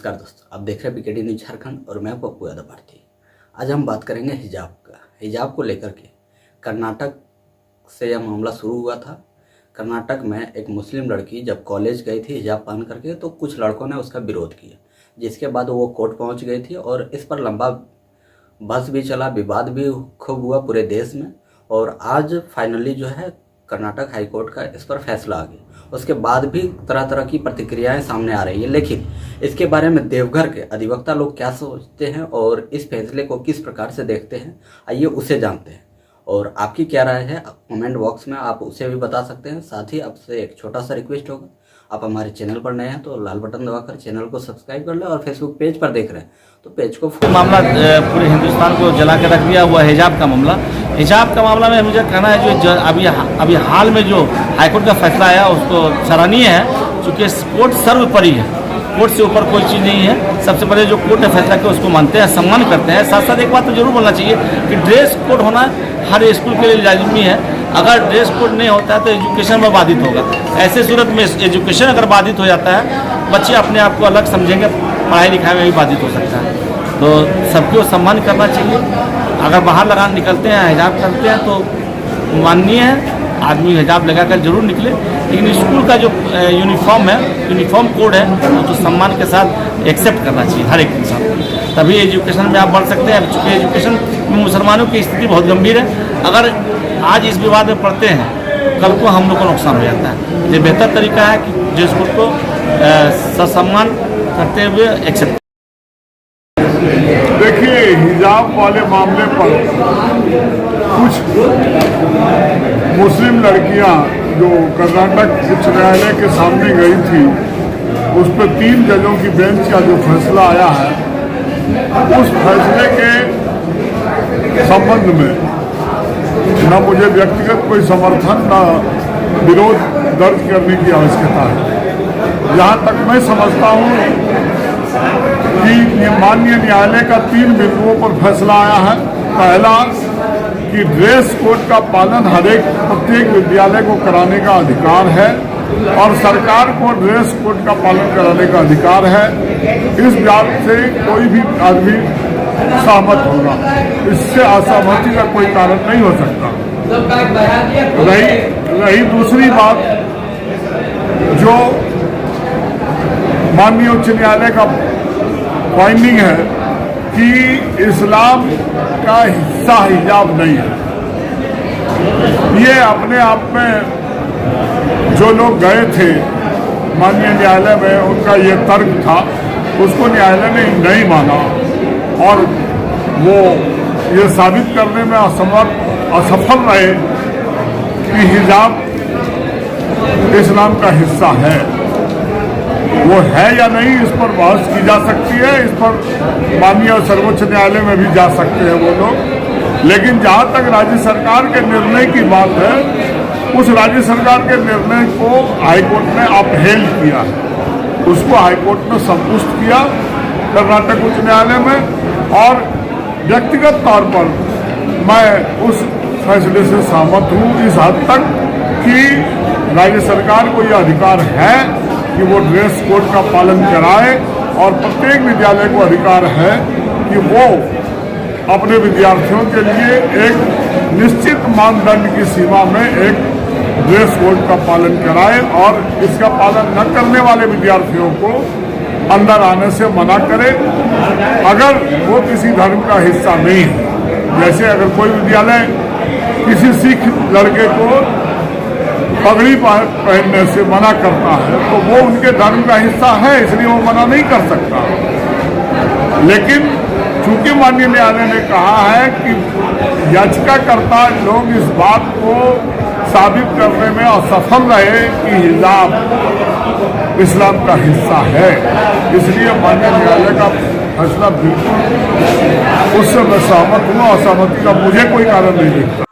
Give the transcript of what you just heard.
नमस्कार दोस्तों, आप देख रहे हैं बीकेडी न्यूज झारखंड और मैं पप्पू यादव भारती। आज हम बात करेंगे हिजाब का। हिजाब को लेकर के कर्नाटक से यह मामला शुरू हुआ था। कर्नाटक में एक मुस्लिम लड़की जब कॉलेज गई थी हिजाब पहन करके, तो कुछ लड़कों ने उसका विरोध किया, जिसके बाद वो कोर्ट पहुंच गई थी और इस पर लंबा बहस भी चला, विवाद भी खूब हुआ पूरे देश में। और आज फाइनली जो है कर्नाटक हाईकोर्ट का इस पर फैसला आ गया। उसके बाद भी तरह तरह की प्रतिक्रियाएं सामने आ रही है, लेकिन इसके बारे में देवघर के अधिवक्ता लोग क्या सोचते हैं और इस फैसले को किस प्रकार से देखते हैं, आइए उसे जानते हैं। और आपकी क्या राय है कमेंट बॉक्स में आप उसे भी बता सकते हैं। साथ ही आपसे एक छोटा सा रिक्वेस्ट होगा, आप हमारे चैनल पर नए हैं तो लाल बटन दबाकर चैनल को सब्सक्राइब कर लें, और फेसबुक पेज पर देख रहे हैं तो पेज को मामला पूरे हिंदुस्तान को जला के रख दिया हुआ हिजाब का मामला। हिजाब का मामला में मुझे कहना है जो अभी हाल में जो हाईकोर्ट का फैसला आया उसको सराहनीय है, क्योंकि कोर्ट सर्वोपरि है, कोर्ट से ऊपर कोई चीज़ नहीं है। सबसे पहले जो कोर्ट ने फैसला किया उसको मानते हैं, सम्मान करते हैं। साथ साथ एक बात तो जरूर बोलना चाहिए कि ड्रेस कोड होना हर स्कूल के लिए लाजमी है। अगर ड्रेस कोड नहीं होता है तो एजुकेशन में बाधित होगा। ऐसे सूरत में एजुकेशन अगर बाधित हो जाता है, बच्चे अपने आप को अलग समझेंगे, पढ़ाई लिखाई में भी बाधित हो सकता है। तो सबको सम्मान करना चाहिए। अगर बाहर निकलते हैं हिजाब करते हैं तो माननीय है, आदमी हिजाब लगाकर जरूर निकले, लेकिन स्कूल का जो यूनिफॉर्म है, यूनिफॉर्म कोड है, तो सम्मान के साथ एक्सेप्ट करना चाहिए हर एक इंसान, तभी एजुकेशन में आप बढ़ सकते हैं। चूँकि एजुकेशन में मुसलमानों की स्थिति बहुत गंभीर है। अगर आज इस विवाद में पड़ते हैं, कल को हम लोग को नुकसान हो जाता है। ये बेहतर तरीका है कि जिस कोड को ससम्मान करते हुए एक्सेप्ट। देखिए, हिजाब वाले मामले पर कुछ मुस्लिम लड़कियां जो कर्नाटक उच्च न्यायालय के सामने गई थी, उस पर 3 जजों की बेंच का जो फैसला आया है, उस फैसले के संबंध में न मुझे व्यक्तिगत कोई समर्थन न विरोध दर्ज करने की आवश्यकता है। जहाँ तक मैं समझता हूँ कि ये माननीय न्यायालय का 3 बिंदुओं पर फैसला आया है। पहला कि ड्रेस कोड का पालन प्रत्येक विद्यालय को कराने का अधिकार है और सरकार को ड्रेस कोड का पालन कराने का अधिकार है। इस बात से कोई भी आदमी सहमत होगा, इससे असहमति का कोई कारण नहीं हो सकता। रही दूसरी बात, जो माननीय उच्च न्यायालय का फाइंडिंग है कि इस्लाम का हिस्सा हिजाब नहीं है। ये अपने आप में जो लोग गए थे माननीय न्यायालय में, उनका ये तर्क था, उसको न्यायालय ने नहीं माना और वो ये साबित करने में असफल रहे कि हिजाब इस्लाम का हिस्सा है। वो है या नहीं, इस पर बहस की जा सकती है, इस पर माननीय सर्वोच्च न्यायालय में भी जा सकते हैं वो लोग। लेकिन जहाँ तक राज्य सरकार के निर्णय की बात है, उस राज्य सरकार के निर्णय को हाईकोर्ट ने अपहेल किया है, उसको हाईकोर्ट ने संतुष्ट किया कर्नाटक उच्च न्यायालय में। और व्यक्तिगत तौर पर मैं उस फैसले से सहमत हूँ इस हद तक कि राज्य सरकार को यह अधिकार है कि वो ड्रेस कोड का पालन कराए, और प्रत्येक विद्यालय को अधिकार है कि वो अपने विद्यार्थियों के लिए एक निश्चित मानदंड की सीमा में एक ड्रेस कोड का पालन कराए, और इसका पालन न करने वाले विद्यार्थियों को अंदर आने से मना करे अगर वो किसी धर्म का हिस्सा नहीं है। जैसे अगर कोई विद्यालय किसी सिख लड़के को पगड़ी पहनने से मना करता है तो वो उनके धर्म का हिस्सा है, इसलिए वो मना नहीं कर सकता। लेकिन चूंकि माननीय न्यायालय ने कहा है कि याचिकाकर्ता लोग इस बात को साबित करने में असफल रहे कि हिजाब इस्लाम का हिस्सा है, इसलिए माननीय न्यायालय का फैसला बिल्कुल उससे मैं सहमत हूँ। असहमति का मुझे कोई कारण नहीं दिखता।